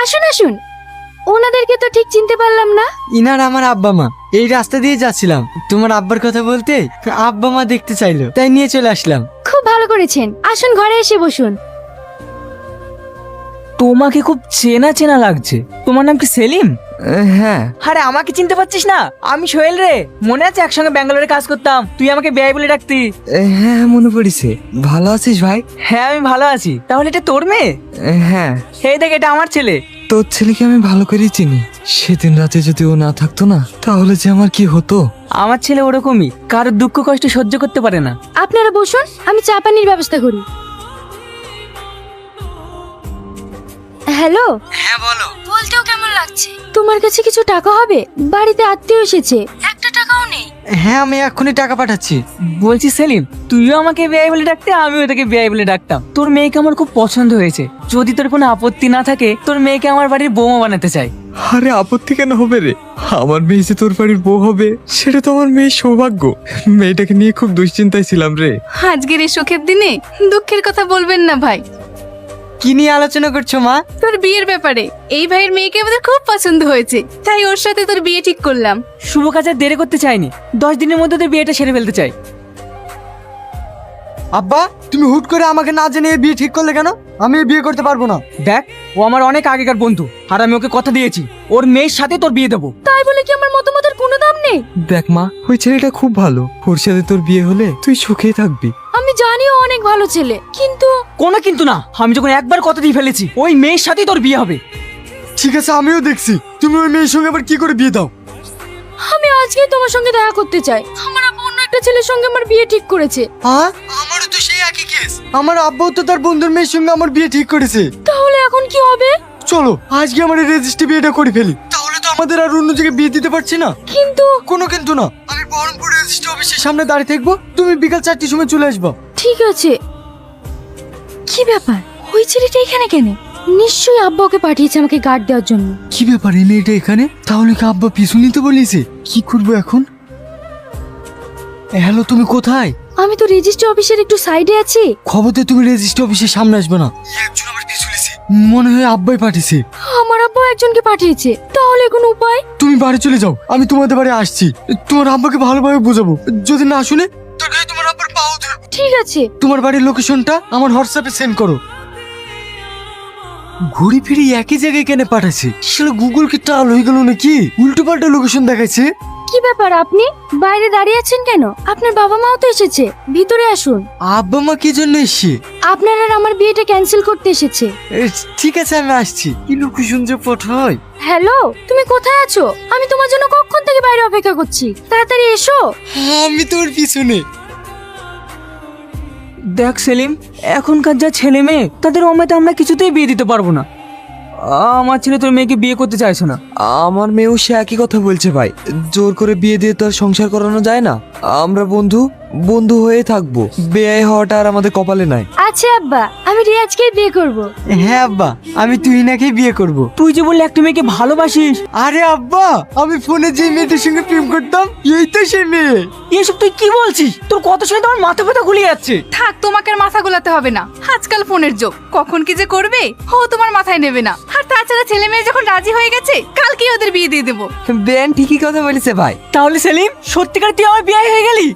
আসুন আসুন। ওনাদেরকে তো ঠিক চিনতে পারলাম না। ইনার আমার আব্বা মা। এই রাস্তা দিয়ে যাচ্ছিলাম, তোমার আব্বার কথা বলতে আব্বা মা দেখতে চাইলো, তাই নিয়ে চলে আসলাম। খুব ভালো করেছেন, আসুন ঘরে এসে বসুন। তোমাকে খুব চেনা চেনা লাগছে। তোমার নাম কি সেলিম? হ্যাঁ। আরে আমাকে চিনতে পারছিস না? আমি সোহেল রে। মনে আছে একসঙ্গে ব্যাঙ্গালোরে কাজ করতাম, তুই আমাকে বেয়াই বলে ডাকতি। হ্যাঁ মনে পড়েছে। ভালো আছিস ভাই? হ্যাঁ আমি ভালো আছি। তাহলে এটা তোর মেয়ে? হ্যাঁ। এই দেখ, এটা আমার ছেলে। তোর ছেলেকে আমি ভালো করেই চিনি। সেদিন রাতে যদি ও না থাকতো না, তাহলে যে আমার কি হতো। আমার ছেলে ওরকমই, কারোর দুঃখ কষ্ট সহ্য করতে পারে না। আপনারা বসুন, আমি চা পানির ব্যবস্থা করি। হ্যালো। হ্যাঁ বলো। বলতেও কেমন লাগছে? তোমার কাছে কিছু টাকা হবে? বাড়িতে আত্মীয় এসেছে, একটা টাকাও নেই। হ্যাঁ আমি এক্ষুনি টাকা পাঠাচ্ছি। বলছি সেলিম, তুইও আমাকে বেয়াই বলে ডাকতে, আমিও তোকে বেয়াই বলে ডাকতাম। তোর মেয়েকে আমার খুব পছন্দ হয়েছে। যদি তোর কোনো আপত্তি না থাকে, তোর মেয়েকে আমার বাড়ির বৌমা বানাতে চাই। আরে আপত্তি কেন হবে রে? আমার মেয়ে যে তোর বাড়ির বউ হবে, সেটা তো আমার মেয়ের সৌভাগ্য। মেয়েটাকে নিয়ে খুব দুশ্চিন্তায় ছিলাম রে। আজকের এই সুখের দিনে দুঃখের কথা বলবেন না ভাই। কি নিয়ে আলোচনা করছো মা? তোর বিয়ের ব্যাপারে। এই ভাইয়ের মেয়েকে আমাদের খুব পছন্দ হয়েছে, তাই ওর সাথে তোর বিয়ে ঠিক করলাম। শুভ কাজে দেরি করতে চাইনি, 10 দিনের মধ্যে তোর বিয়েটা সেরে ফেলতে চাই। আব্বা, তুমি হুট করে আমাকে না জেনে বিয়ে ঠিক করলে কেন? আমি বিয়ে করতে পারবো না। দেখ, ও আমার অনেক আগেকার বন্ধু, আর আমি ওকে কথা দিয়েছি ওর মেয়ের সাথে তোর বিয়ে দেবো। তাই বলে কি আমার মতামতের কোনো দাম নেই? দেখ মা, ওই ছেলেটা খুব ভালো। ওর সাথে তোর বিয়ে হলে তুই সুখেই থাকবি। আমি জানি ও অনেক ভালো ছেলে, কিন্তু কোনো কিন্তু না। আমি যখন একবার কথা দিয়ে ফেলেছি, ওই মেয়ের সাথেই তোর বিয়ে হবে। ঠিক আছে, আমিও দেখছি তুমি ওই মেয়ের সঙ্গে আবার কি করে বিয়ে দাও। আমি আজকে তোমার সঙ্গে দেখা করতে চাই। আমার আব্বু অন্য একটা ছেলের সঙ্গে আমার বিয়ে ঠিক করেছে। হ্যাঁ, আমারও তো সেই একই কেস। আমার আব্বাও তো তার বন্ধুর মেয়ের সঙ্গে আমার বিয়ে ঠিক করেছে। তাহলে এখন কি হবে? চলো আজকে আমার রেজিস্ট্রি বিয়েটা করে ফেলি, তাহলে তো আমাদের আর অন্য জায়গায় বিয়ে দিতে পারছি না। কিন্তু কোনো কিন্তু না। আমি বহরমপুর রেজিস্ট্রি অফিসের সামনে দাঁড়িয়ে থাকবো, তুমি বিকাল 4টের সময় চলে আসবা। ঠিক আছে। কি ব্যাপার, ওই ছেলেটা এখানে কেন? নিশ্চয়ই আব্বা ওকে পাঠিয়েছে আমাকে গার্ড দেওয়ার জন্য। কি ব্যাপার, এই মেয়েটা এখানে? তাহলে কি আব্বা পিছু নিতে বলেছে? কি করবো এখন? হ্যালো, তুমি কোথায়? আমি তো রেজিস্ট্রি অফিসের একটু সাইডে আছি। খবরতে তুমি রেজিস্ট্রি অফিসের সামনে আসবে না। একজন আমার পিছু নিছে, মনে হয় আব্বাই পাঠিয়েছে। আমার আব্বা একজনকে পাঠিয়েছে, তাহলে কোনো উপায়? তুমি বাড়ি চলে যাও, আমি তোমাদের বাড়ি আসছি। তোমার আব্বাকে ভালোভাবে বোঝাবো, যদি না শুনে তোর কাছে তোমার আব্বার পাও ধরবো। ঠিক আছে। তোমার বাড়ির লোকেশনটা আমার হোয়াটসঅ্যাপে সেন্ড করো। ঘুরি ফিরি একই জায়গায় কেন পাঠাচ্ছে? সেটা গুগল কি টাল হয়ে গেল নাকি? উল্টো পাল্টা লোকেশন দেখাচ্ছে। কি ব্যাপার, আপনি বাইরে দাঁড়িয়ে আছেন কেন? আপনার বাবা মাও তো এসেছে, ভিতরে আসুন। আব্বা মা কি জন্য এসছে? আপনার আর আমার বিয়েটা ক্যান্সেল করতে এসেছে। ঠিক আছে আমি আসছি। কি লোকেশন যে পাঠায়। হ্যালো, তুমি কোথায় আছো? আমি তোমার জন্য কখন থেকে বাইরে অপেক্ষা করছি, তাড়াতাড়ি এসো। আমি তোর পিছনে। দেখ সেলিম, এখনকার যা ছেলে মেয়ে, তাদের অমেতে আমরা কিছুতেই বিয়ে দিতে পারবো না। আমার ছেলে তোর মেয়েকে বিয়ে করতে চাইছো না। আমার মেয়েও সে একই কথা বলছে ভাই। জোর করে বিয়ে দিয়ে তো আর সংসার করানো যায় না। আমরা বন্ধু বন্ধু হয়ে থাকবো। বেয়াই হওয়াটা আর আমাদের কপালে নাই। আচ্ছা আব্বা, আমি রিয়াজকেই বিয়ে করব। হ্যাঁ আব্বা, আমি তুহিনাকে বিয়ে করব। তুই যে বললি একটা মেয়েকে ভালোবাসিস। আরে আব্বা, আমি ফোনে যে মেয়েটার সঙ্গে প্রেম করতাম, এই তো সে মেয়ে। এসব তুই কি বলছিস? তোর কত শুনে তোমার মাথা ব্যথা গুলিয়ে যাচ্ছে। থাক, তোমাকে আর মাথা গোলাতে হবে না। আজকাল ফোনের যুগ, কখন কি যে করবে ও তোমার মাথায় নেবে না। আর তাছাড়া ছেলে মেয়ে যখন রাজি হয়ে গেছে, কালকেই ওদের বিয়ে দিয়ে দেবো। বেন ঠিকই কথা বলেছে ভাই। তাহলে সেলিম, সত্যিকার তুই আমার বিয়ে হয়ে গেলি?